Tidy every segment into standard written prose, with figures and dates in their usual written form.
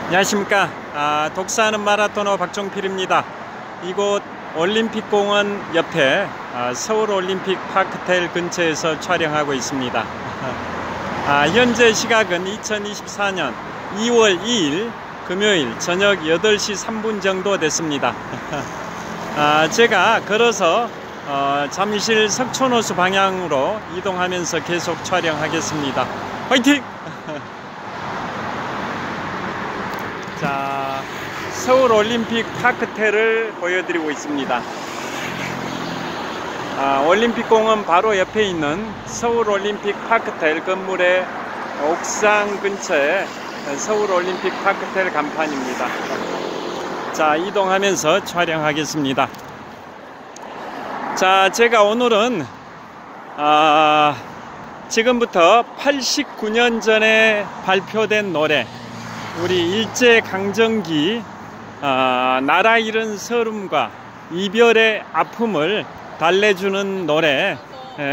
안녕하십니까. 독사하는 마라토너 박종필입니다. 이곳 올림픽공원 옆에 서울올림픽 파크텔 근처에서 촬영하고 있습니다. 현재 시각은 2024년 2월 2일 금요일 저녁 8시 3분 정도 됐습니다. 제가 걸어서 잠실 석촌호수 방향으로 이동하면서 계속 촬영하겠습니다. 화이팅! 자, 서울올림픽 파크텔을 보여드리고 있습니다. 올림픽공원 바로 옆에 있는 서울올림픽 파크텔 건물의 옥상 근처에 서울올림픽 파크텔 간판입니다. 자, 이동하면서 촬영하겠습니다. 자, 제가 오늘은 지금부터 89년 전에 발표된 노래, 우리 일제강점기 나라 잃은 서름과 이별의 아픔을 달래주는 노래,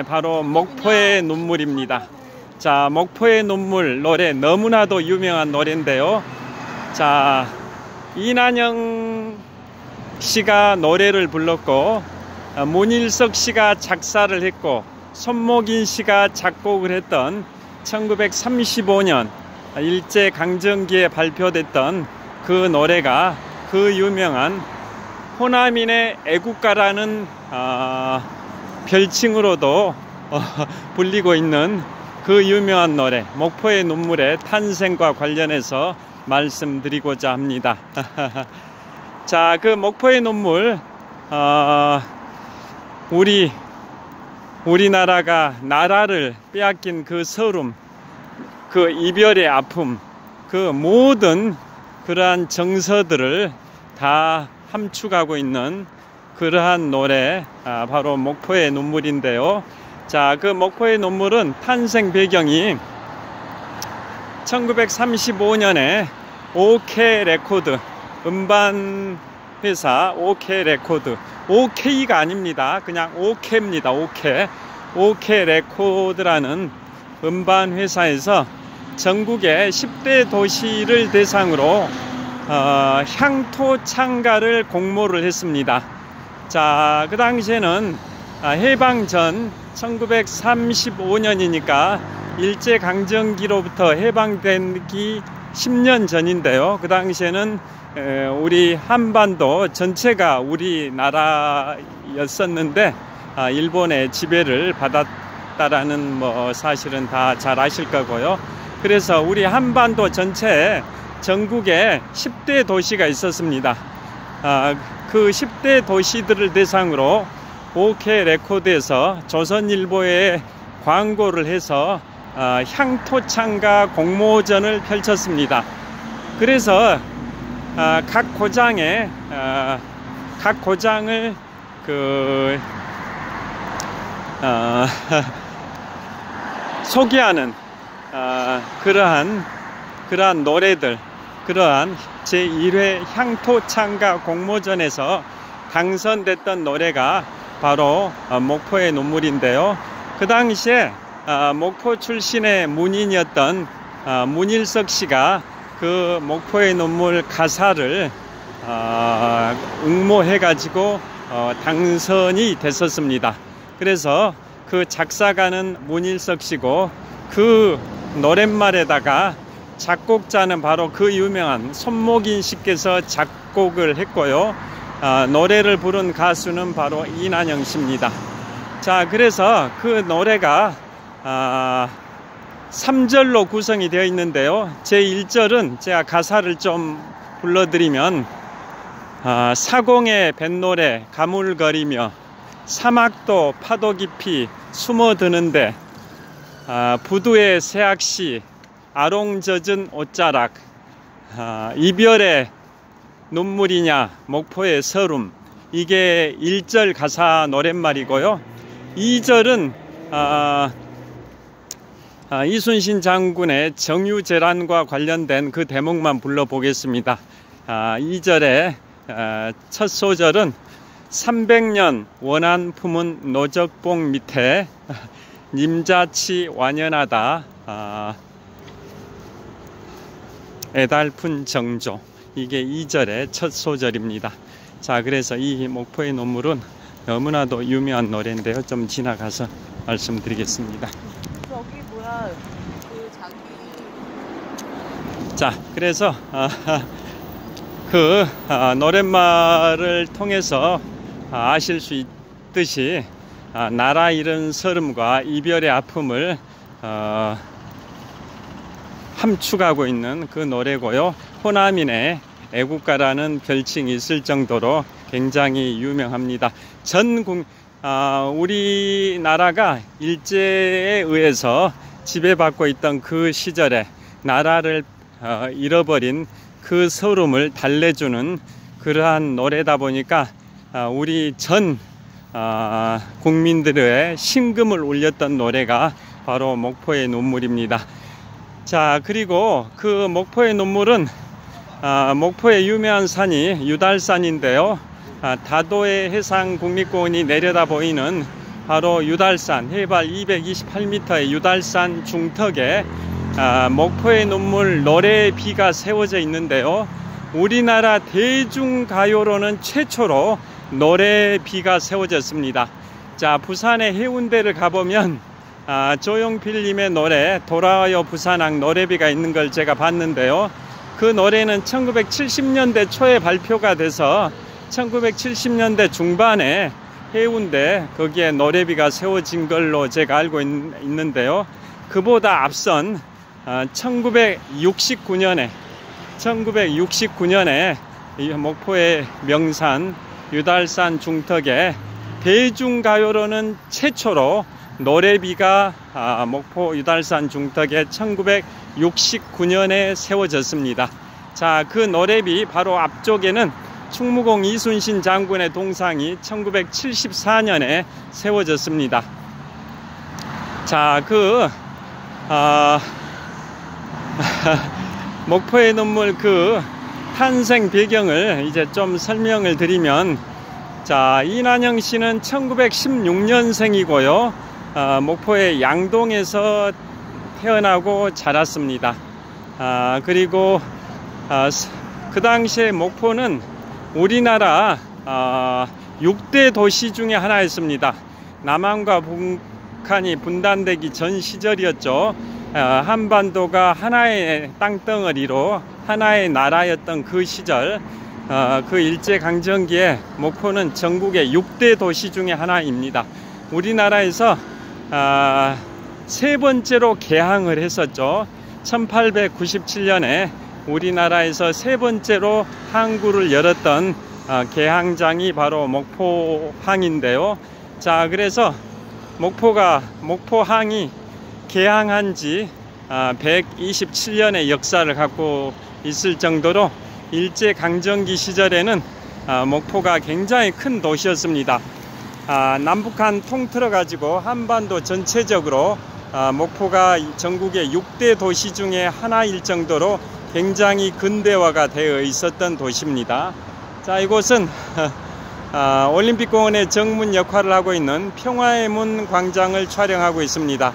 바로 목포의 눈물입니다. 자, 목포의 눈물 노래 너무나도 유명한 노래인데요. 자, 이난영 씨가 노래를 불렀고 문일석 씨가 작사를 했고 손목인 씨가 작곡을 했던 1935년 일제강점기에 발표됐던 그 노래가 그 유명한 호남인의 애국가라는 별칭으로도 불리고 있는 그 유명한 노래 목포의 눈물의 탄생과 관련해서 말씀드리고자 합니다. 자, 그 목포의 눈물, 우리나라가 나라를 빼앗긴 그 서름, 그 이별의 아픔, 그 모든 그러한 정서들을 다 함축하고 있는 그러한 노래, 바로 목포의 눈물인데요. 자, 그 목포의 눈물은 탄생 배경이 1935년에 OK 레코드, 음반 회사 OK 레코드, OK가 아닙니다. 그냥 OK입니다. OK 레코드라는 음반 회사에서 전국의 10대 도시를 대상으로 향토 창가를 공모를 했습니다. 자, 그 당시에는 해방 전 1935년이니까 일제강점기로부터 해방되기 10년 전인데요. 그 당시에는 우리 한반도 전체가 우리나라였었는데 일본의 지배를 받았다라는 사실은 다 잘 아실 거고요. 그래서 우리 한반도 전체에 전국에 10대 도시가 있었습니다. 그 10대 도시들을 대상으로 OK 레코드에서 조선일보에 광고를 해서 향토창가 공모전을 펼쳤습니다. 그래서 각 고장을 소개하는 그러한 노래들, 그러한 제1회 향토창가 공모전에서 당선됐던 노래가 바로 목포의 눈물인데요. 그 당시에 목포 출신의 문인이었던 문일석 씨가 그 목포의 눈물 가사를 응모해 가지고 당선이 됐었습니다. 그래서 그 작사가는 문일석 씨고 그 노랫말에다가 작곡자는 바로 그 유명한 손목인 씨께서 작곡을 했고요. 노래를 부른 가수는 바로 이난영 씨입니다. 자, 그래서 그 노래가 3절로 구성이 되어 있는데요. 제1절은 제가 가사를 좀 불러드리면 사공의 뱃노래 가물거리며 사막도 파도 깊이 숨어드는데 부두의 새악시 아롱젖은 옷자락, 이별의 눈물이냐 목포의 서름, 이게 1절 가사 노랫말이고요. 2절은 이순신 장군의 정유재란과 관련된 그 대목만 불러보겠습니다. 2절의 첫 소절은 300년 원한 품은 노적봉 밑에 님자치 완연하다. 애달픈 정조, 이게 2절의 첫 소절입니다. 자, 그래서 이 목포의 눈물은 너무나도 유명한 노래인데요. 좀 지나가서 말씀드리겠습니다. 저기 뭐야, 그 자기. 자, 그래서 노랫말을 통해서 아실 수 있듯이 나라 잃은 서름과 이별의 아픔을 함축하고 있는 그 노래고요. 호남인의 애국가라는 별칭이 있을 정도로 굉장히 유명합니다. 우리나라가 일제에 의해서 지배받고 있던 그 시절에 나라를 잃어버린 그 서름을 달래주는 그러한 노래다 보니까 우리 전 국민들의 심금을 울렸던 노래가 바로 목포의 눈물입니다. 자, 그리고 그 목포의 눈물은 목포의 유명한 산이 유달산인데요. 다도해 해상국립공원이 내려다 보이는 바로 유달산, 해발 228m의 유달산 중턱에 목포의 눈물 노래비가 세워져 있는데요. 우리나라 대중가요로는 최초로 노래비가 세워졌습니다. 자, 부산의 해운대를 가보면 조용필님의 노래 돌아와요 부산항 노래비가 있는 걸 제가 봤는데요. 그 노래는 1970년대 초에 발표가 돼서 1970년대 중반에 해운대 거기에 노래비가 세워진 걸로 제가 알고 있는데요. 그보다 앞선 1969년에 이 목포의 명산 유달산 중턱에 대중가요로는 최초로 노래비가 목포 유달산 중턱에 1969년에 세워졌습니다. 자, 그 노래비 바로 앞쪽에는 충무공 이순신 장군의 동상이 1974년에 세워졌습니다. 자, 목포의 눈물 그 탄생 배경을 이제 좀 설명을 드리면, 자, 이난영 씨는 1916년생이고요. 목포의 양동에서 태어나고 자랐습니다. 그리고 그 당시에 목포는 우리나라 6대 도시 중에 하나였습니다. 남한과 북한이 분단되기 전 시절이었죠. 한반도가 하나의 땅덩어리로 하나의 나라였던 그 시절, 그 일제강점기에 목포는 전국의 6대 도시 중에 하나입니다. 우리나라에서 세 번째로 개항을 했었죠. 1897년에 우리나라에서 세 번째로 항구를 열었던 개항장이 바로 목포항인데요. 자, 그래서 목포항이 개항한 지 127년의 역사를 갖고 있을 정도로 일제강점기 시절에는 목포가 굉장히 큰 도시였습니다. 남북한 통틀어 가지고 한반도 전체적으로 목포가 전국의 6대 도시 중에 하나일 정도로 굉장히 근대화가 되어 있었던 도시입니다. 자, 이곳은 올림픽공원의 정문 역할을 하고 있는 평화의 문 광장을 촬영하고 있습니다.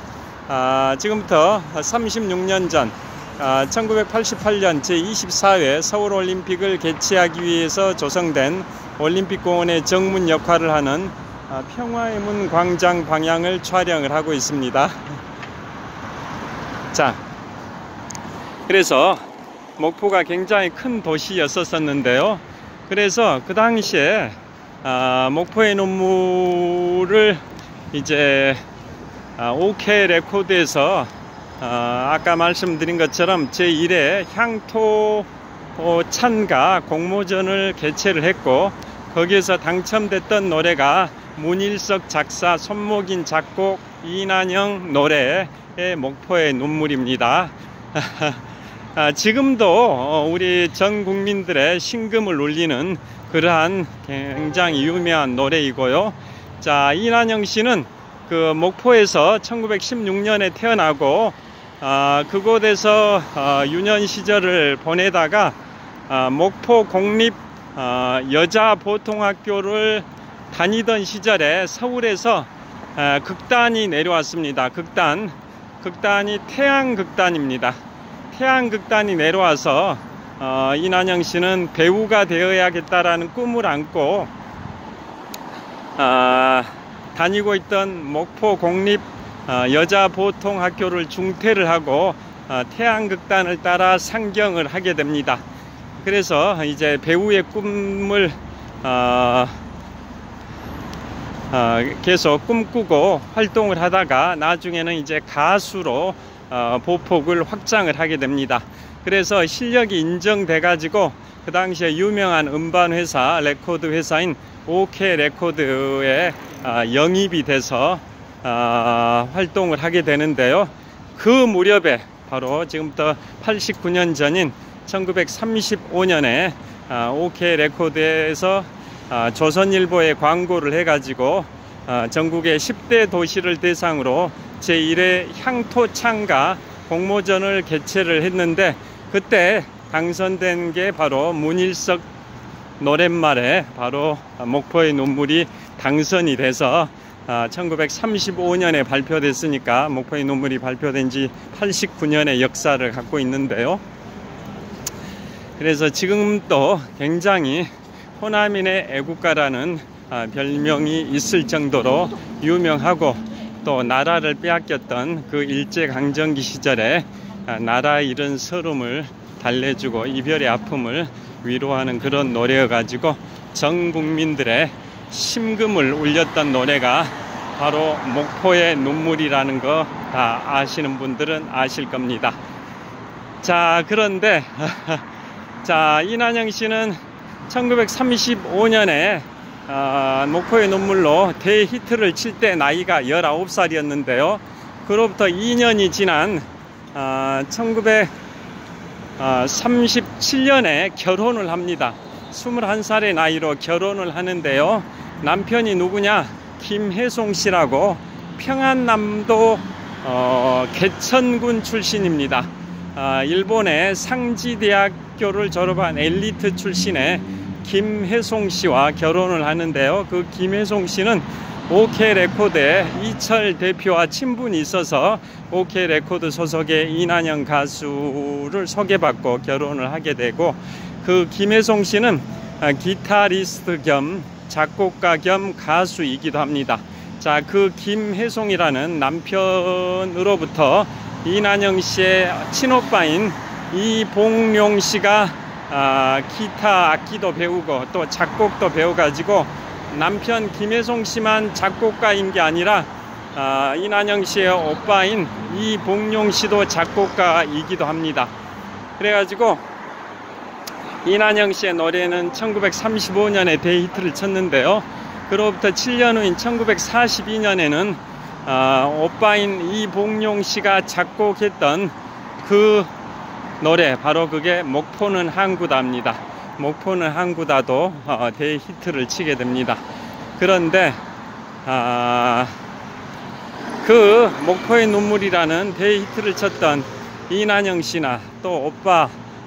지금부터 36년 전 1988년 제24회 서울올림픽을 개최하기 위해서 조성된 올림픽공원의 정문 역할을 하는 평화의 문 광장 방향을 촬영을 하고 있습니다. 자, 그래서 목포가 굉장히 큰 도시였었는데요. 그래서 그 당시에 목포의 눈물을 이제 OK 레코드에서 아까 말씀드린 것처럼 제1회 향토 찬가 공모전을 개최를 했고, 거기에서 당첨됐던 노래가 문일석 작사, 손목인 작곡, 이난영 노래의 목포의 눈물입니다. 지금도 우리 전 국민들의 심금을 울리는 그러한 굉장히 유명한 노래이고요. 자, 이난영 씨는 그 목포에서 1916년에 태어나고 그곳에서 유년 시절을 보내다가 목포 공립 여자보통학교를 다니던 시절에 서울에서 극단이 내려왔습니다. 극단이 태양극단입니다. 태양극단이 내려와서 이난영 씨는 배우가 되어야겠다라는 꿈을 안고 다니고 있던 목포 공립 여자보통학교를 중퇴를 하고 태양극단을 따라 상경을 하게 됩니다. 그래서 이제 배우의 꿈을 계속 꿈꾸고 활동을 하다가 나중에는 이제 가수로 보폭을 확장을 하게 됩니다. 그래서 실력이 인정돼 가지고 그 당시에 유명한 음반 회사, 레코드 회사인 OK 레코드에 영입이 돼서 활동을 하게 되는데요. 그 무렵에 바로 지금부터 89년 전인 1935년에 OK 레코드에서 조선일보에 광고를 해가지고 전국의 10대 도시를 대상으로 제1회 향토창가 공모전을 개최를 했는데, 그때 당선된 게 바로 문일석 노랫말에 바로 목포의 눈물이 당선이 돼서 1935년에 발표됐으니까 목포의 눈물이 발표된 지 89년의 역사를 갖고 있는데요. 그래서 지금도 굉장히 호남인의 애국가라는 별명이 있을 정도로 유명하고, 또 나라를 빼앗겼던 그 일제강점기 시절에 나라 잃은 서름을 달래주고 이별의 아픔을 위로하는 그런 노래여가지고 전 국민들의 심금을 울렸던 노래가 바로 목포의 눈물이라는 거 다 아시는 분들은 아실 겁니다. 자, 그런데 자, 이난영 씨는 1935년에 목포의 눈물로 대히트를 칠 때 나이가 19살이었는데요. 그로부터 2년이 지난 1937년에 결혼을 합니다. 21살의 나이로 결혼을 하는데요. 남편이 누구냐? 김혜송 씨라고 평안남도 개천군 출신입니다. 일본의 상지대학교를 졸업한 엘리트 출신의 김혜송 씨와 결혼을 하는데요. 그 김혜송 씨는 OK 레코드에 이철 대표와 친분이 있어서 OK 레코드 소속의 이난영 가수를 소개받고 결혼을 하게 되고, 그 김혜송 씨는 기타리스트 겸 작곡가 겸 가수이기도 합니다. 자, 그 김혜송이라는 남편으로부터 이난영 씨의 친오빠인 이봉룡 씨가 기타 악기도 배우고 또 작곡도 배워가지고 남편 김혜송 씨만 작곡가인 게 아니라 이난영 씨의 오빠인 이봉룡 씨도 작곡가이기도 합니다. 그래가지고 이난영 씨의 노래는 1935년에 대히트를 쳤는데요. 그로부터 7년 후인 1942년에는 오빠인 이봉룡 씨가 작곡했던 그 노래, 바로 그게 목포는 항구다입니다. 목포는 항구다도 대히트를 치게 됩니다. 그런데 그 목포의 눈물이라는 대히트를 쳤던 이난영 씨나 또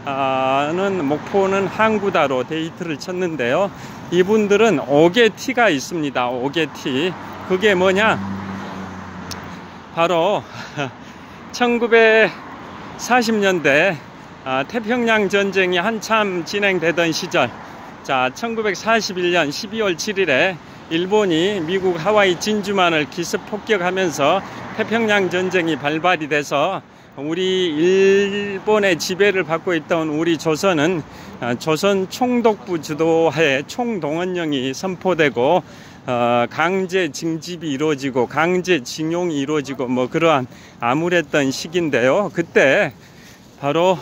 오빠는 목포는 항구다로 대히트를 쳤는데요. 이분들은 오개티가 있습니다. 오개티. 그게 뭐냐? 바로 1940년대 태평양 전쟁이 한참 진행되던 시절, 자, 1941년 12월 7일에 일본이 미국 하와이 진주만을 기습 폭격하면서 태평양 전쟁이 발발이 돼서 우리 일본의 지배를 받고 있던 우리 조선은 조선 총독부 주도하에 총동원령이 선포되고 강제 징집이 이루어지고 강제 징용이 이루어지고 뭐 그러한 암울했던 시기인데요. 그때 바로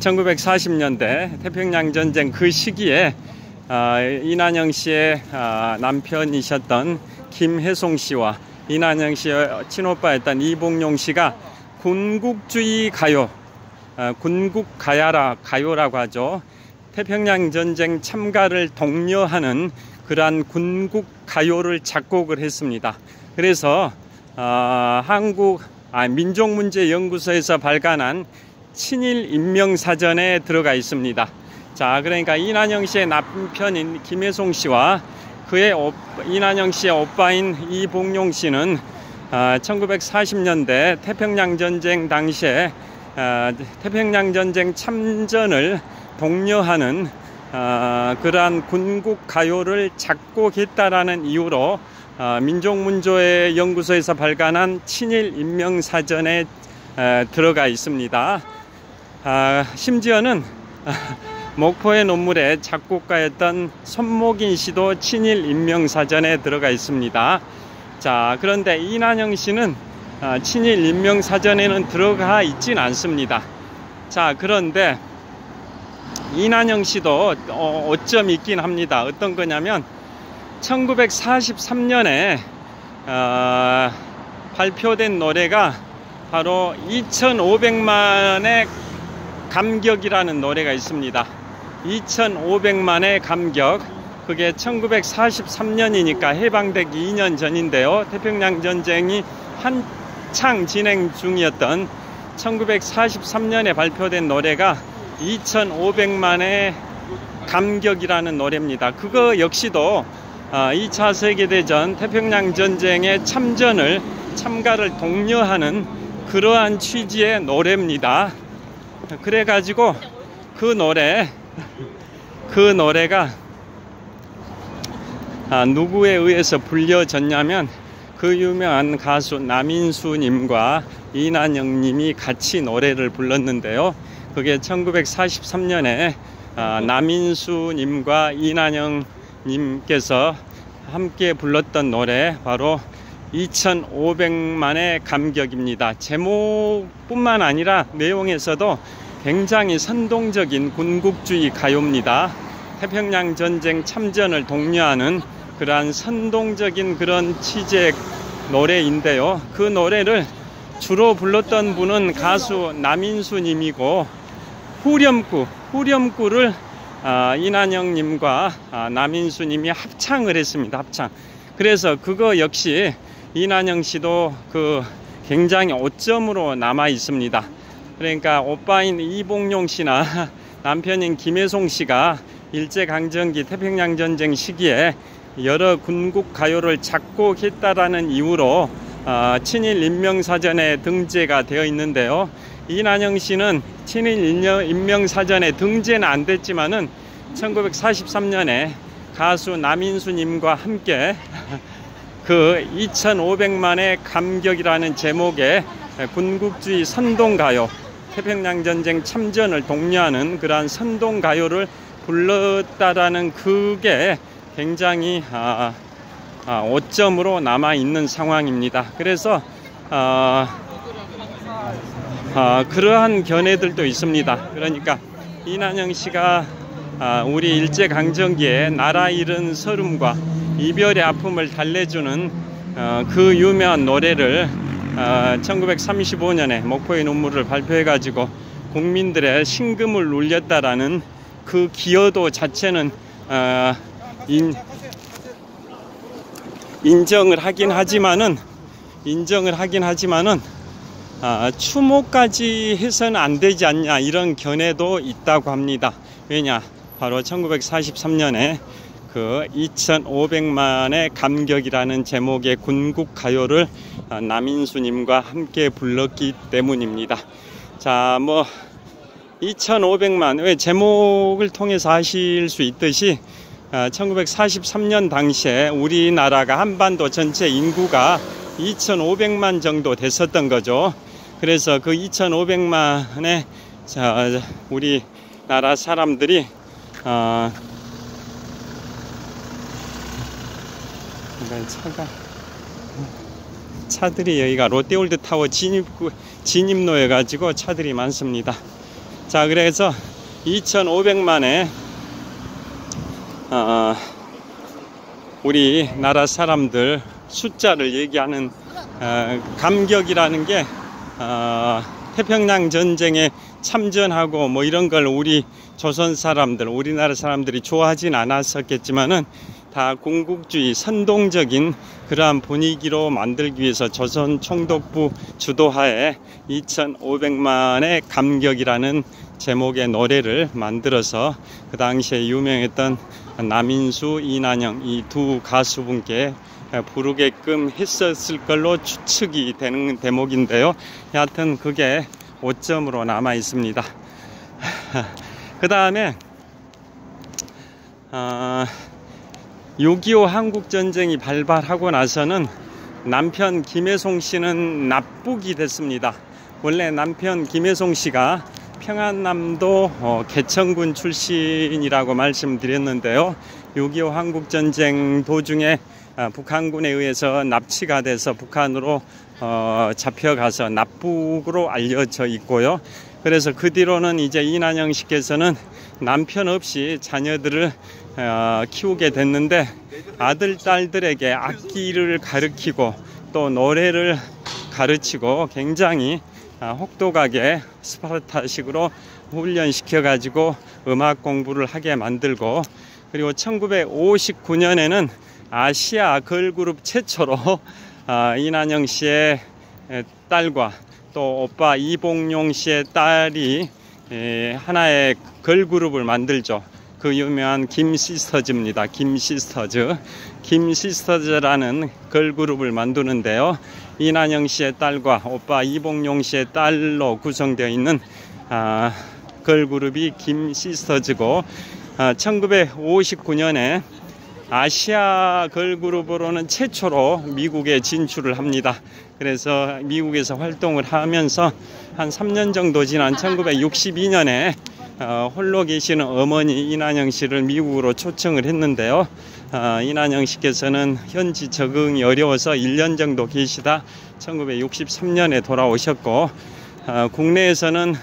1940년대 태평양 전쟁 그 시기에 이난영 씨의 남편이셨던 김혜송 씨와 이난영 씨의 친오빠였던 이봉룡 씨가 군국주의 가요, 군국 가요라고 하죠. 태평양 전쟁 참가를 독려하는 그러한 군국 가요를 작곡을 했습니다. 그래서 민족문제연구소에서 발간한 친일 인명사전에 들어가 있습니다. 자, 그러니까 이난영 씨의 남편인 김혜송 씨와 이난영 씨의 오빠인 이봉룡 씨는 1940년대 태평양전쟁 당시에 태평양전쟁 참전을 독려하는 그러한 군국 가요를 작곡했다라는 이유로 민족문조회 연구소에서 발간한 친일 인명사전에 들어가 있습니다. 심지어는 목포의 논물의 작곡가였던 손목인 씨도 친일 인명사전에 들어가 있습니다. 자, 그런데 이난영 씨는 친일 인명사전에는 들어가 있진 않습니다. 자, 그런데 이난영 씨도 오점이 있긴 합니다. 어떤 거냐면 1943년에 발표된 노래가 바로 2500만의 감격이라는 노래가 있습니다. 2500만의 감격. 그게 1943년이니까 해방되기 2년 전인데요. 태평양전쟁이 한창 진행 중이었던 1943년에 발표된 노래가 2500만의 감격이라는 노래입니다. 그거 역시도 2차 세계대전 태평양전쟁의 참가를 독려하는 그러한 취지의 노래입니다. 그래가지고 그 노래가 누구에 의해서 불려졌냐면 그 유명한 가수 남인수님과 이난영님이 같이 노래를 불렀는데요. 그게 1943년에 남인수님과 이난영님께서 함께 불렀던 노래 바로 2500만의 감격입니다. 제목뿐만 아니라 내용에서도 굉장히 선동적인 군국주의 가요입니다. 태평양전쟁 참전을 독려하는 그러한 선동적인 그런 취지의 노래인데요. 그 노래를 주로 불렀던 분은 가수 남인수님이고 후렴구를 이난영님과 남인수님이 합창을 했습니다. 합창. 그래서 그거 역시 이난영 씨도 굉장히 오점으로 남아 있습니다. 그러니까 오빠인 이봉용 씨나 남편인 김혜송 씨가 일제강점기 태평양전쟁 시기에 여러 군국 가요를 작곡했다라는 이유로 친일 인명사전에 등재가 되어 있는데요. 이난영 씨는 친일 인명사전에 등재는 안 됐지만은 1943년에 가수 남인수님과 함께 그 2500만의 감격이라는 제목의 군국주의 선동가요, 태평양전쟁 참전을 독려하는 그러한 선동가요를 불렀다라는 그게 굉장히 오점으로 남아있는 상황입니다. 그래서 그러한 견해들도 있습니다. 그러니까 이난영 씨가 우리 일제강점기에 나라 잃은 서름과 이별의 아픔을 달래주는 그 유명한 노래를 1935년에 목포의 눈물을 발표해가지고 국민들의 심금을 울렸다라는 그 기여도 자체는 인정을 하긴 하지만은 추모까지 해서는 안 되지 않냐, 이런 견해도 있다고 합니다. 왜냐, 바로 1943년에 그 2500만의 감격이라는 제목의 군국 가요를 남인수님과 함께 불렀기 때문입니다. 자, 2500만, 왜 제목을 통해서 아실 수 있듯이 1943년 당시에 우리나라가 한반도 전체 인구가 2500만 정도 됐었던 거죠. 그래서 그 2500만의 우리나라 사람들이 차들이 여기가 롯데월드타워 진입로에 가지고 차들이 많습니다. 자, 그래서 2500만의 우리나라 사람들 숫자를 얘기하는 감격이라는 게 태평양 전쟁에 참전하고 뭐 이런 걸 우리 조선 사람들, 우리나라 사람들이 좋아하진 않았었겠지만은 다 군국주의 선동적인 그러한 분위기로 만들기 위해서 조선 총독부 주도하에 2500만의 감격이라는 제목의 노래를 만들어서 그 당시에 유명했던 남인수, 이난영 이 두 가수분께 부르게끔 했었을 걸로 추측이 되는 대목인데요. 여하튼 그게 오점으로 남아 있습니다. 그 다음에 6.25 한국전쟁이 발발하고 나서는 남편 김혜송 씨는 납북이 됐습니다. 원래 남편 김혜송 씨가 평안남도 개천군 출신이라고 말씀드렸는데요. 6.25 한국전쟁 도중에 북한군에 의해서 납치가 돼서 북한으로 잡혀가서 납북으로 알려져 있고요. 그래서 그 뒤로는 이제 이난영 씨께서는 남편 없이 자녀들을 키우게 됐는데 아들, 딸들에게 악기를 가르치고 또 노래를 가르치고 굉장히 혹독하게 스파르타식으로 훈련시켜 가지고 음악 공부를 하게 만들고, 그리고 1959년에는 아시아 걸그룹 최초로 이난영 씨의 딸과 또 오빠 이봉용 씨의 딸이 하나의 걸그룹을 만들죠. 그 유명한 김시스터즈입니다. 김시스터즈라는 걸그룹을 만드는데요. 이난영 씨의 딸과 오빠 이봉용 씨의 딸로 구성되어 있는 걸그룹이 김시스터즈고, 1959년에 아시아 걸그룹으로는 최초로 미국에 진출을 합니다. 그래서 미국에서 활동을 하면서 한 3년 정도 지난 1962년에 홀로 계시는 어머니 이난영 씨를 미국으로 초청을 했는데요. 이난영 씨께서는 현지 적응이 어려워서 1년 정도 계시다 1963년에 돌아오셨고, 국내에서는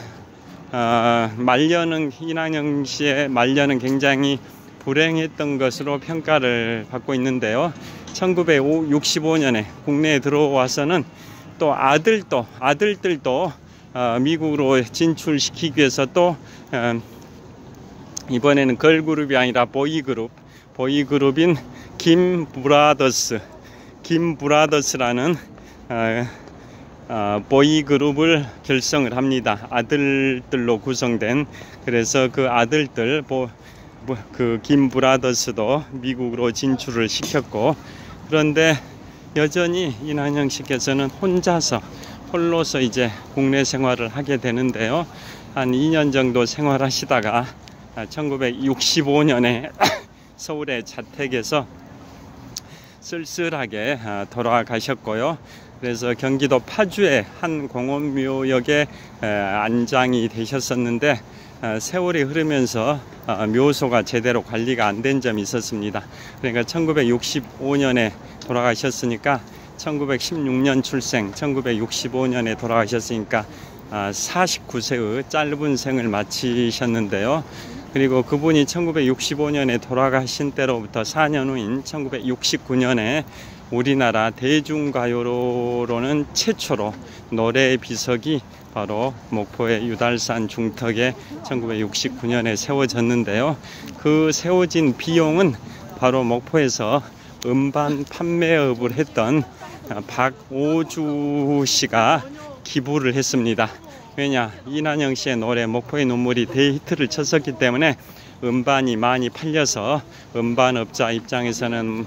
말년은 이난영 씨의 말년은 굉장히 불행했던 것으로 평가를 받고 있는데요. 1965년에 국내에 들어와서는 또 아들들도 미국으로 진출시키기 위해서 또 이번에는 걸그룹이 아니라 보이그룹인 김브라더스라는 보이그룹을 결성을 합니다. 아들들로 구성된. 그래서 그 아들들 그 김브라더스도 미국으로 진출을 시켰고, 그런데 여전히 이난영 씨께서는 홀로서 이제 국내 생활을 하게 되는데요. 한 2년 정도 생활하시다가 1965년에 서울의 자택에서 쓸쓸하게 돌아가셨고요. 그래서 경기도 파주의 한 공원묘역에 안장이 되셨었는데 세월이 흐르면서 묘소가 제대로 관리가 안 된 점이 있었습니다. 그러니까 1965년에 돌아가셨으니까 1916년 출생, 1965년에 돌아가셨으니까 49세의 짧은 생을 마치셨는데요. 그리고 그분이 1965년에 돌아가신 때로부터 4년 후인 1969년에 우리나라 대중가요로는 최초로 노래의 비석이 바로 목포의 유달산 중턱에 1969년에 세워졌는데요. 그 세워진 비용은 바로 목포에서 음반 판매업을 했던 박오주 씨가 기부를 했습니다. 왜냐, 이난영 씨의 노래 목포의 눈물이 대히트를 쳤었기 때문에 음반이 많이 팔려서 음반업자 입장에서는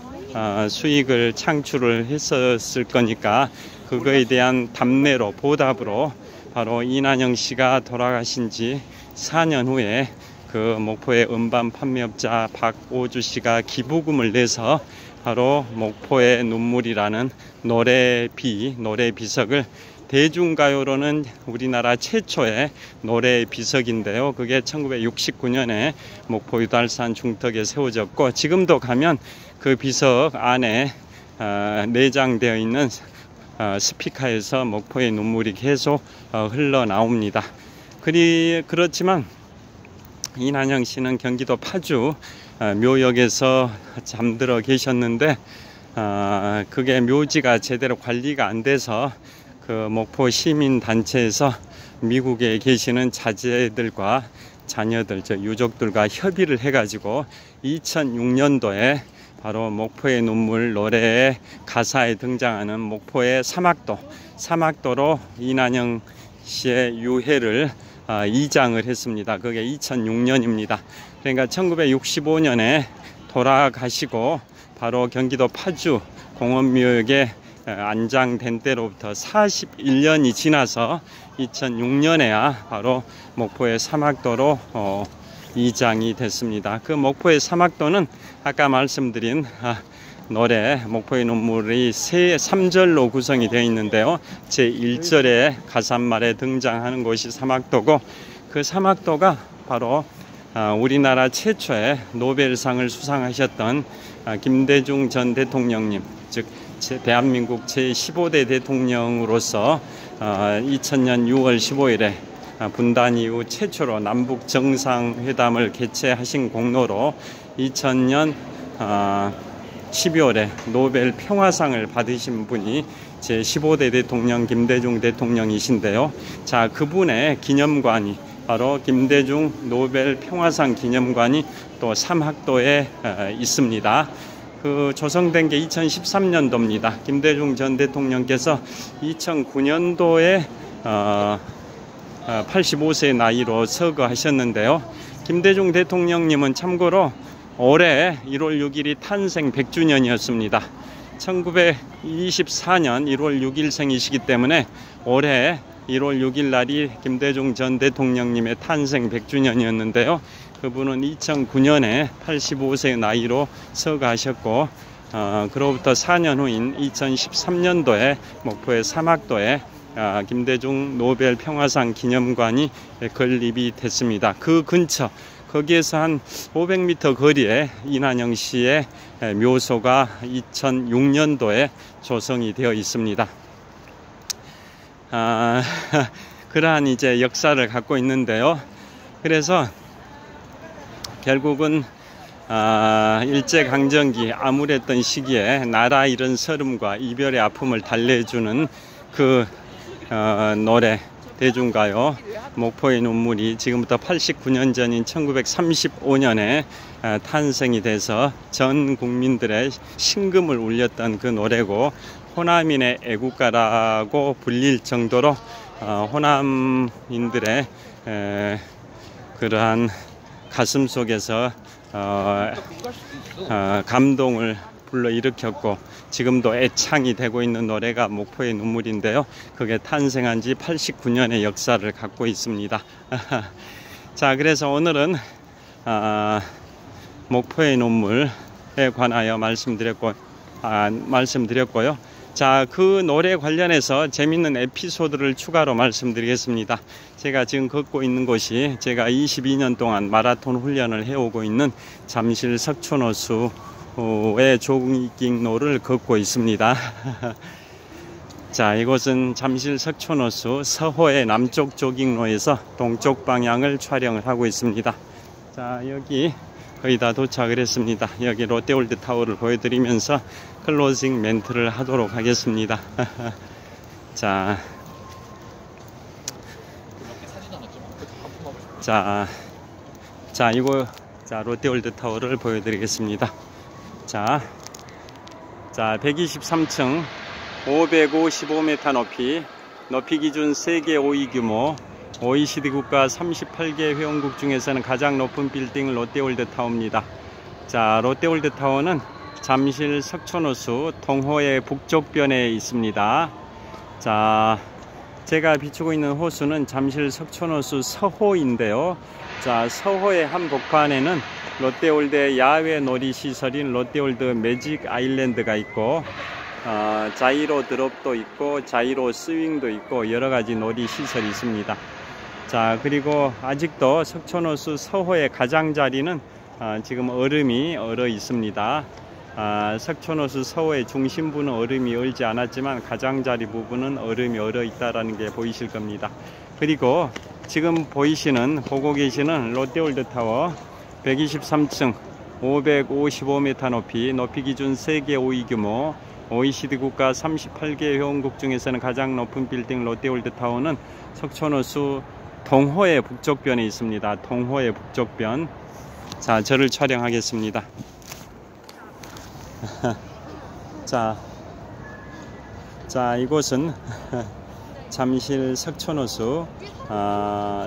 수익을 창출을 했었을 거니까 그거에 대한 답례로, 보답으로 바로 이난영 씨가 돌아가신 지 4년 후에 그 목포의 음반 판매업자 박오주 씨가 기부금을 내서 바로 목포의 눈물이라는 노래 비석을, 대중가요로는 우리나라 최초의 노래 비석인데요. 그게 1969년에 목포 유달산 중턱에 세워졌고, 지금도 가면 그 비석 안에 내장되어 있는 스피커에서 목포의 눈물이 계속 흘러나옵니다. 그렇지만 이난영 씨는 경기도 파주 묘역에서 잠들어 계셨는데 그게 묘지가 제대로 관리가 안 돼서 그 목포 시민단체에서 미국에 계시는 자제들과 자녀들, 유족들과 협의를 해가지고 2006년도에 바로 목포의 눈물 노래의 가사에 등장하는 목포의 사막도로 이난영 씨의 유해를 이장을 했습니다. 그게 2006년입니다. 그러니까 1965년에 돌아가시고 바로 경기도 파주 공원묘역에 안장된 때로부터 41년이 지나서 2006년에야 바로 목포의 사막도로 이장이 됐습니다. 그 목포의 사막도는 아까 말씀드린 노래 목포의 눈물이 3절로 구성이 되어 있는데요. 제1절에 가사말에 등장하는 곳이 사막도고, 그 사막도가 바로 우리나라 최초의 노벨상을 수상하셨던 김대중 전 대통령님, 즉 대한민국 제15대 대통령으로서 2000년 6월 15일에 분단 이후 최초로 남북 정상회담을 개최하신 공로로 2000년 12월에 노벨 평화상을 받으신 분이 제15대 대통령 김대중 대통령이신데요. 자, 그분의 기념관이 바로 김대중 노벨 평화상 기념관이 또 삼학도에 있습니다. 그 조성된 게 2013년도입니다. 김대중 전 대통령께서 2009년도에 85세 나이로 서거하셨는데요. 김대중 대통령님은 참고로 올해 1월 6일이 탄생 100주년이었습니다. 1924년 1월 6일생이시기 때문에 올해 1월 6일 날이 김대중 전 대통령님의 탄생 100주년이었는데요. 그분은 2009년에 85세 나이로 서거하셨고, 그로부터 4년 후인 2013년도에 목포의 사막도에 김대중 노벨 평화상 기념관이 건립이 됐습니다. 그 근처, 거기에서 한 500m 거리에 이난영 씨의 묘소가 2006년도에 조성이 되어 있습니다. 그러한 이제 역사를 갖고 있는데요. 그래서 결국은 일제강점기 암울했던 시기에 나라 잃은 서름과 이별의 아픔을 달래주는 그 노래 대중가요 목포의 눈물이 지금부터 89년 전인 1935년에 탄생이 돼서 전 국민들의 심금을 울렸던 그 노래고, 호남인의 애국가라고 불릴 정도로 호남인들의 그러한 가슴 속에서 감동을 불러일으켰고, 지금도 애창이 되고 있는 노래가 목포의 눈물인데요. 그게 탄생한 지 89년의 역사를 갖고 있습니다. 자, 그래서 오늘은 목포의 눈물에 관하여 말씀드렸고요. 자, 그 노래 관련해서 재밌는 에피소드를 추가로 말씀드리겠습니다. 제가 지금 걷고 있는 곳이 제가 22년 동안 마라톤 훈련을 해오고 있는 잠실 석촌호수의 조깅로를 걷고 있습니다. 자, 이곳은 잠실 석촌호수 서호의 남쪽 조깅로에서 동쪽 방향을 촬영을 하고 있습니다. 자, 여기 거의 다 도착을 했습니다. 여기 롯데월드타워를 보여드리면서 클로징 멘트를 하도록 하겠습니다. 자, 이거 롯데월드타워를 보여드리겠습니다. 자, 123층 555m 높이 기준 세계 5위 규모 OECD 국가 38개 회원국 중에서는 가장 높은 빌딩 롯데월드타워입니다. 자, 롯데월드타워는 잠실 석촌호수 동호의 북쪽변에 있습니다. 자, 제가 비추고 있는 호수는 잠실 석촌호수 서호인데요. 자, 서호의 한 복판에는 롯데월드의 야외 놀이시설인 롯데월드 매직 아일랜드가 있고, 자이로 드롭도 있고 자이로 스윙도 있고 여러가지 놀이시설이 있습니다. 자, 그리고 아직도 석촌호수 서호의 가장자리는 지금 얼음이 얼어 있습니다. 석촌호수 서호의 중심부는 얼음이 얼지 않았지만 가장자리 부분은 얼음이 얼어 있다는 게 보이실 겁니다. 그리고 지금 보고 계시는 롯데월드타워 123층 555m 높이 기준 세계 5위 규모 OECD 국가 38개 회원국 중에서는 가장 높은 빌딩 롯데월드타워는 석촌호수 동호의 북쪽변에 있습니다. 동호의 북쪽변. 자, 저를 촬영하겠습니다. 자, 이곳은 잠실 석촌호수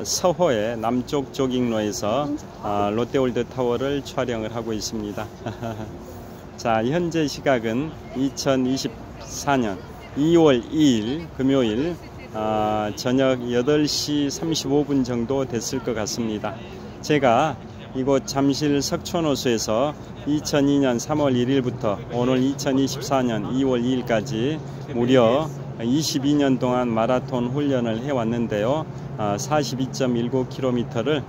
서호의 남쪽 조깅로에서 롯데월드타워를 촬영을 하고 있습니다. 자, 현재 시각은 2024년 2월 2일 금요일 저녁 8시 35분 정도 됐을 것 같습니다. 제가 이곳 잠실 석촌호수에서 2002년 3월 1일부터 오늘 2024년 2월 2일까지 무려 22년 동안 마라톤 훈련을 해왔는데요. 42.19km를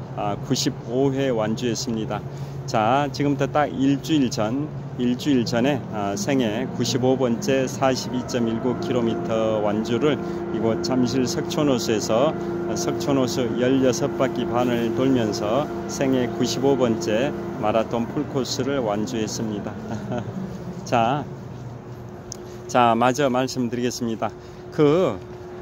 95회 완주했습니다. 자, 지금부터 딱 일주일 전에 생애 95번째 42.19km 완주를 이곳 잠실 석촌호수에서 석촌호수 16바퀴 반을 돌면서 생애 95번째 마라톤 풀코스를 완주했습니다. 자, 마저 말씀드리겠습니다.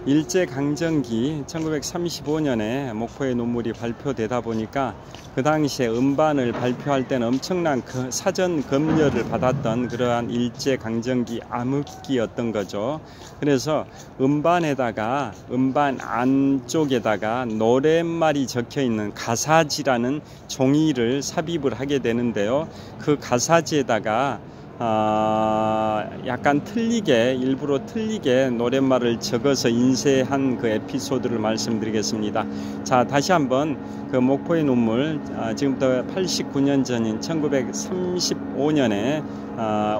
일제강점기 1935년에 목포의 눈물이 발표되다 보니까 그 당시에 음반을 발표할 때는 엄청난 사전 검열을 받았던 그러한 일제강점기 암흑기였던 거죠. 그래서 음반 안쪽에다가 노랫말이 적혀있는 가사지라는 종이를 삽입을 하게 되는데요. 그 가사지에다가 약간 일부러 틀리게 노랫말을 적어서 인쇄한 그 에피소드를 말씀드리겠습니다. 자, 다시 한번 그 목포의 눈물, 지금부터 89년 전인 1935년에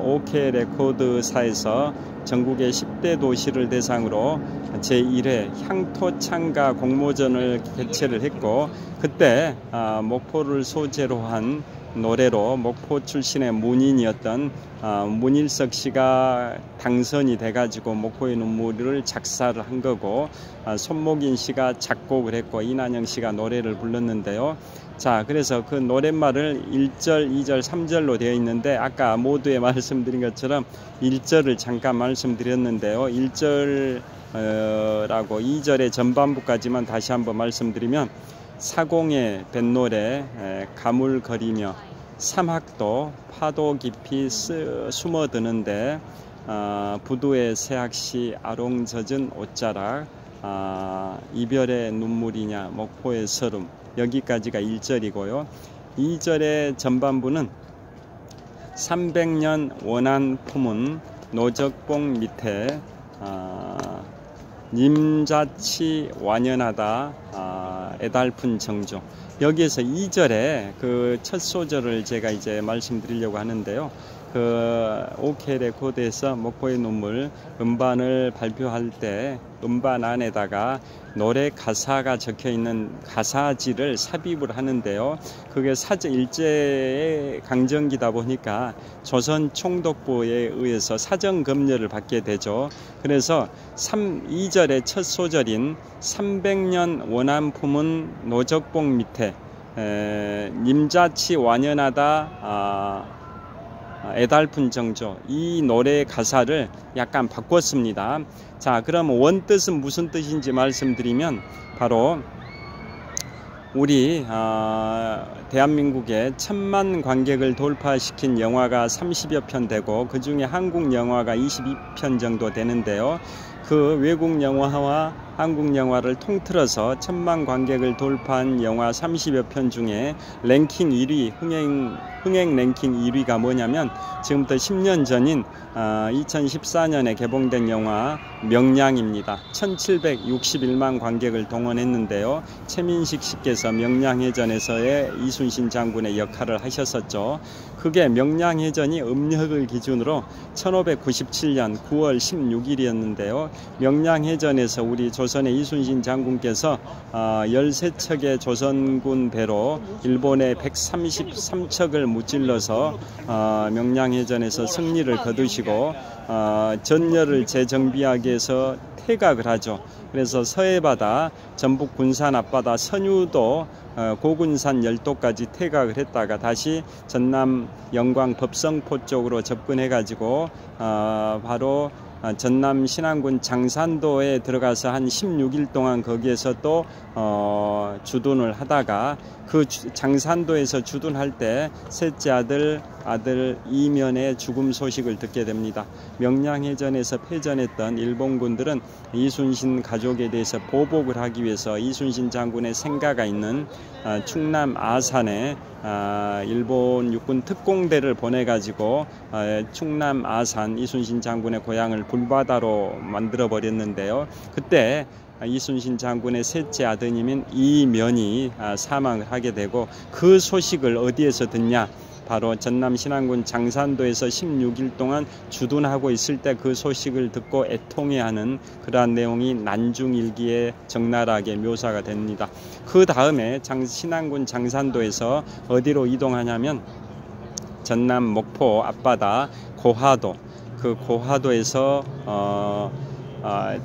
OK 레코드사에서 전국의 10대 도시를 대상으로 제1회 향토창가 공모전을 개최를 했고, 그때 목포를 소재로 한 노래로 목포 출신의 문인이었던 문일석 씨가 당선이 돼가지고 목포의 눈물을 작사를 한 거고, 손목인 씨가 작곡을 했고 이난영 씨가 노래를 불렀는데요. 자, 그래서 그 노랫말을 1절, 2절, 3절로 되어 있는데 아까 모두에 말씀드린 것처럼 1절을 잠깐 말씀드렸는데요. 1절라고 2절의 전반부까지만 다시 한번 말씀드리면, 사공의 뱃노래 가물거리며 삼학도 파도 깊이 숨어드는데 부두의 새학시 아롱젖은 옷자락 이별의 눈물이냐 목포의 서름, 여기까지가 1절이고요. 2절의 전반부는 300년 원한 품은 노적봉 밑에 님자치 완연하다 애달픈 정조. 여기에서 2절에 그 첫 소절을 제가 이제 말씀드리려고 하는데요. 그 OK 레코드에서 목포의 눈물 음반을 발표할 때 음반 안에다가 노래 가사가 적혀 있는 가사지를 삽입을 하는데요. 그게 일제 강점기다 보니까 조선 총독부에 의해서 사전 검열을 받게 되죠. 그래서 2절의 첫 소절인 300년 원한 품은 노적봉 밑에 님자치 완연하다 애달픈 정조, 이 노래의 가사를 약간 바꿨습니다. 자, 그럼 원뜻은 무슨 뜻인지 말씀드리면, 바로 우리 대한민국의 1000만 관객을 돌파시킨 영화가 30여 편 되고 그 중에 한국 영화가 22편 정도 되는데요. 그 외국 영화와 한국 영화를 통틀어서 1000만 관객을 돌파한 영화 30여 편 중에 랭킹 1위, 흥행 랭킹 1위가 뭐냐면, 지금부터 10년 전인 2014년에 개봉된 영화 명량입니다. 1761만 관객을 동원했는데요. 최민식 씨께서 명량해전에서의 이순신 장군의 역할을 하셨었죠. 그게 명량해전이 음력을 기준으로 1597년 9월 16일이었는데요. 명량해전에서 우리 조선의 이순신 장군께서 13척의 조선군 배로 일본의 133척을 무찔러서 명량해전에서 승리를 거두시고 전열을 재정비하기 위해서 퇴각을 하죠. 그래서 서해바다, 전북 군산 앞바다, 선유도, 고군산 열도까지 퇴각을 했다가 다시 전남 영광 법성포 쪽으로 접근해 가지고 바로 전남 신안군 장산도에 들어가서 한 16일 동안 거기에서 또 주둔을 하다가 그 장산도에서 주둔할 때 셋째 아들 이면의 죽음 소식을 듣게 됩니다. 명량해전에서 패전했던 일본군들은 이순신 가족에 대해서 보복을 하기 위해서 이순신 장군의 생가가 있는 충남 아산에 일본 육군 특공대를 보내가지고 충남 아산 이순신 장군의 고향을 불바다로 만들어 버렸는데요. 그때 이순신 장군의 셋째 아드님인 이면이 사망을 하게 되고 그 소식을 어디에서 듣냐? 바로 전남 신안군 장산도에서 16일 동안 주둔하고 있을 때 그 소식을 듣고 애통해하는 그러한 내용이 난중일기에 적나라하게 묘사가 됩니다. 그 다음에 신안군 장산도에서 어디로 이동하냐면 전남 목포 앞바다 고하도, 그 고하도에서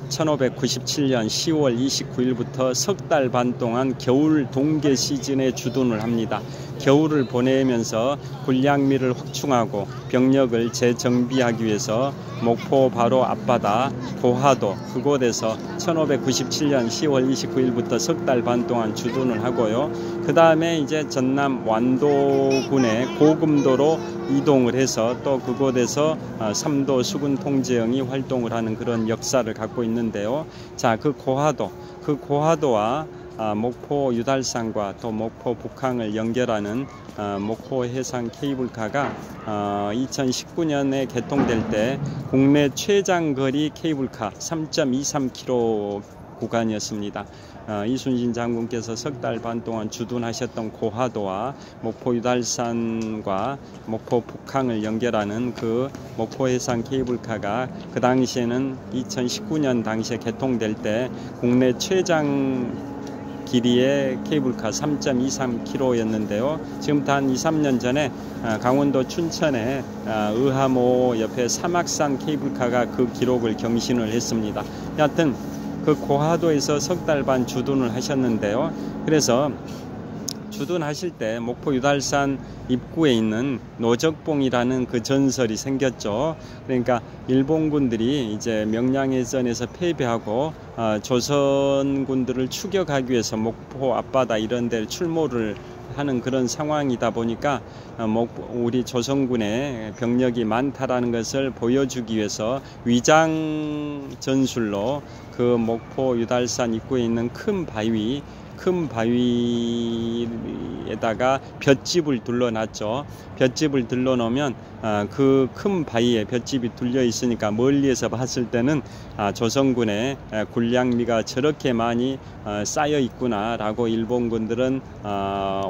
1597년 10월 29일부터 석 달 반 동안 겨울 동계 시즌에 주둔을 합니다. 겨울을 보내면서 군량미를 확충하고 병력을 재정비하기 위해서 목포 바로 앞바다 고하도 그곳에서 1597년 10월 29일부터 석 달 반 동안 주둔을 하고요. 그 다음에 이제 전남 완도군의 고금도로 이동을 해서 또 그곳에서 삼도 수군 통제영이 활동을 하는 그런 역사를 갖고 있는데요. 자, 그 고하도와 목포 유달산과 또 목포 북항을 연결하는 목포 해상 케이블카가 2019년에 개통될 때 국내 최장거리 케이블카 3.23km 구간이었습니다. 이순신 장군께서 석 달 반 동안 주둔하셨던 고하도와 목포 유달산과 목포 북항을 연결하는 그 목포 해상 케이블카가 그 당시에는 2019년 당시에 개통될 때 국내 최장 길이의 케이블카 3.23km였는데요. 지금부터 한 2, 3년 전에 강원도 춘천에 의하모 옆에 사막산 케이블카가 그 기록을 경신을 했습니다. 여하튼 그 고하도에서 석 달 반 주둔을 하셨는데요. 그래서 주둔하실 때 목포 유달산 입구에 있는 노적봉이라는 그 전설이 생겼죠. 그러니까 일본군들이 이제 명량해전에서 패배하고 조선군들을 추격하기 위해서 목포 앞바다 이런 데 출몰을 하는 그런 상황이다 보니까 우리 조선군의 병력이 많다라는 것을 보여주기 위해서 위장 전술로 그 목포 유달산 입구에 있는 큰 바위에다가 볏짚을 둘러놨죠. 볏짚을 둘러놓으면 그 큰 바위에 볏짚이 둘려 있으니까 멀리에서 봤을 때는 조선군의 군량미가 저렇게 많이 쌓여 있구나라고 일본군들은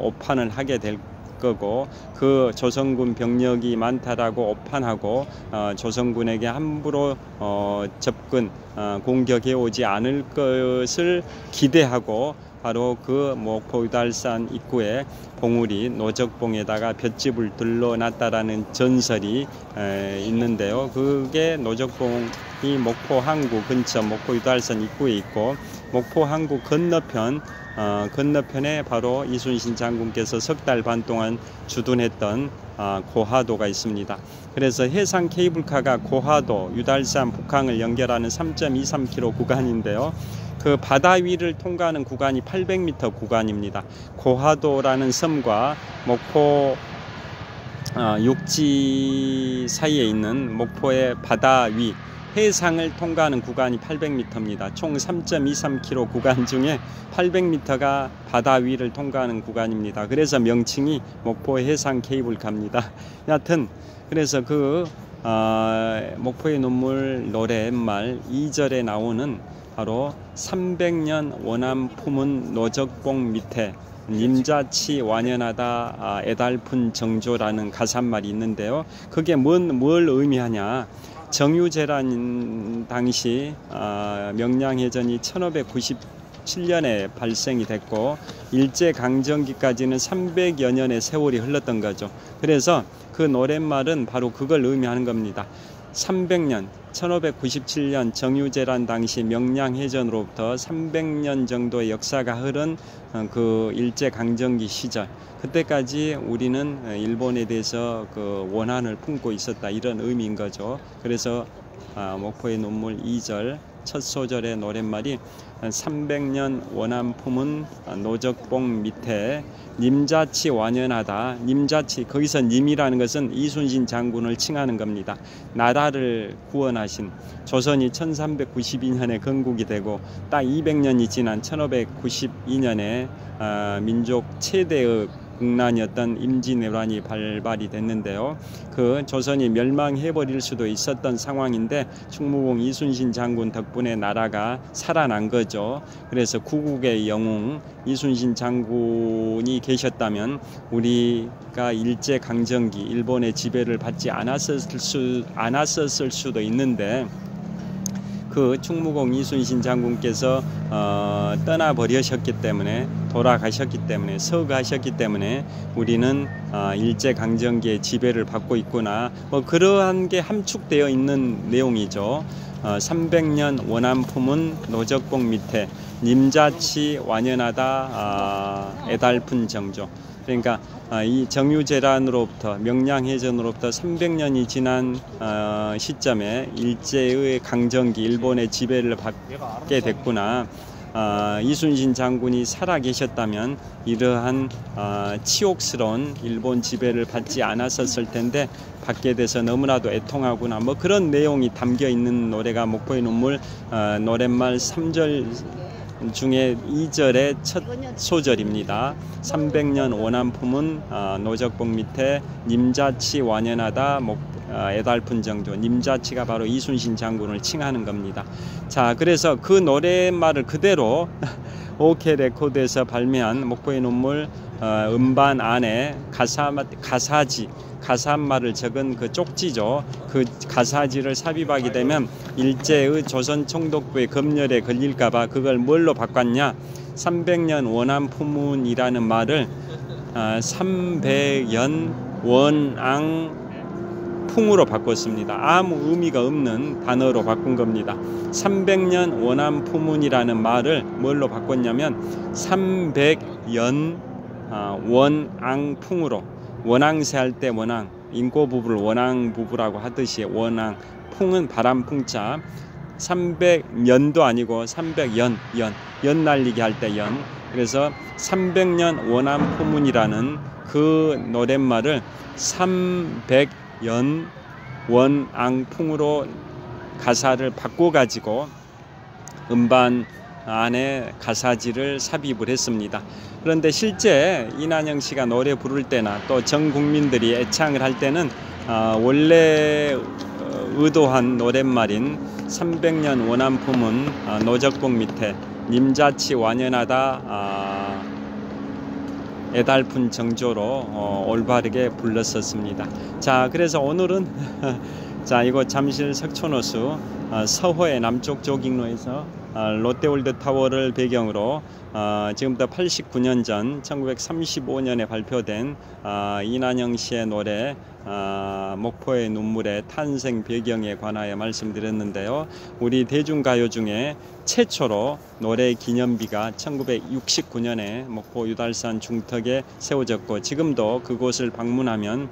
오판을 하게 될 거고, 그 조선군 병력이 많다라고 오판하고 조선군에게 함부로 접근 공격해 오지 않을 것을 기대하고 바로 그 목포 유달산 입구에 봉우리 노적봉에다가 볏짚을 둘러놨다라는 전설이 있는데요. 그게 노적봉이 목포 항구 근처 목포 유달산 입구에 있고, 목포 항구 건너편에 바로 이순신 장군께서 석 달 반 동안 주둔했던 고하도가 있습니다. 그래서 해상 케이블카가 고하도, 유달산, 북항을 연결하는 3.23km 구간인데요. 그 바다 위를 통과하는 구간이 800m 구간입니다. 고하도라는 섬과 목포 육지 사이에 있는 목포의 바다 위 해상을 통과하는 구간이 800m입니다. 총 3.23km 구간 중에 800m가 바다 위를 통과하는 구간입니다. 그래서 명칭이 목포 해상 케이블카입니다. 여하튼 그래서 그 목포의 눈물 노랫말 2절에 나오는 바로 300년 원함 품은 노적봉 밑에 님자치 완연하다 애달픈 정조라는 가사말이 있는데요. 그게 뭘 의미하냐? 정유재란 당시 명량해전이 1597년에 발생이 됐고 일제강점기까지는 300여 년의 세월이 흘렀던 거죠. 그래서 그 노랫말은 바로 그걸 의미하는 겁니다. 300년, 1597년 정유재란 당시 명량해전으로부터 300년 정도의 역사가 흐른 그 일제강점기 시절, 그때까지 우리는 일본에 대해서 그 원한을 품고 있었다, 이런 의미인 거죠. 그래서 목포의 눈물 2절 첫 소절의 노랫말이 300년 원한 품은 노적봉 밑에 님자치 완연하다. 님자치, 거기서 님이라는 것은 이순신 장군을 칭하는 겁니다. 나라를 구원하신, 조선이 1392년에 건국이 되고 딱 200년이 지난 1592년에 민족 최대의 국난이었던 임진왜란이 발발이 됐는데요. 그 조선이 멸망해버릴 수도 있었던 상황인데 충무공 이순신 장군 덕분에 나라가 살아난 거죠. 그래서 구국의 영웅 이순신 장군이 계셨다면 우리가 일제강점기 일본의 지배를 받지 않았었을 수도 있는데, 그 충무공 이순신 장군께서 떠나버리셨기 때문에, 돌아가셨기 때문에, 서거하셨기 때문에 우리는 일제강점기의 지배를 받고 있구나, 뭐 그러한 게 함축되어 있는 내용이죠. 300년 원한 품은 노적봉 밑에 님자치 완연하다. 애달픈 정조. 그러니까 이 정유재란으로부터, 명량해전으로부터 300년이 지난 시점에 일제의 강점기 일본의 지배를 받게 됐구나. 이순신 장군이 살아계셨다면 이러한 치욕스러운 일본 지배를 받지 않았었을 텐데 받게 돼서 너무나도 애통하구나. 뭐 그런 내용이 담겨 있는 노래가 목포의 눈물 노랫말 3절 중에 2절의 첫 소절입니다. 300년 원한 품은 노적봉 밑에 님자치 완연하다. 애달픈 정조. 님자치가 바로 이순신 장군을 칭하는 겁니다. 자, 그래서 그 노랫말을 그대로 OK 레코드에서 발매한 목포의 눈물 음반 안에 가사말을 적은 그 쪽지죠. 그 가사지를 삽입하게 되면 일제의 조선 총독부의 검열에 걸릴까봐 그걸 뭘로 바꿨냐? 300년 원한 품운이라는 말을 300연 원앙 풍으로 바꿨습니다. 아무 의미가 없는 단어로 바꾼 겁니다. 300년 원한 품운이라는 말을 뭘로 바꿨냐면 300연 원앙풍으로, 원앙새 할 때 원앙, 인고 부부를 원앙 부부라고 하듯이 원앙, 풍은 바람 풍자, 300년도 아니고 300연, 연 날리기 할 때 연. 그래서 300년 원한 품운이라는 그 노랫말을 300연 원앙풍으로 가사를 바꿔가지고 음반 안에 가사지를 삽입을 했습니다. 그런데 실제 이난영 씨가 노래 부를 때나 또 전 국민들이 애창을 할 때는 원래 의도한 노랫말인 300년 원한 품은 노적봉 밑에 님자치 완연하다. 애달픈 정조로 올바르게 불렀었습니다. 자, 그래서 오늘은 자, 이곳 잠실 석촌호수 서호의 남쪽 조깅로에서 롯데월드타워를 배경으로 지금부터 89년 전 1935년에 발표된 이난영 씨의 노래 목포의 눈물의 탄생 배경에 관하여 말씀드렸는데요. 우리 대중가요 중에 최초로 노래 기념비가 1969년에 목포 유달산 중턱에 세워졌고 지금도 그곳을 방문하면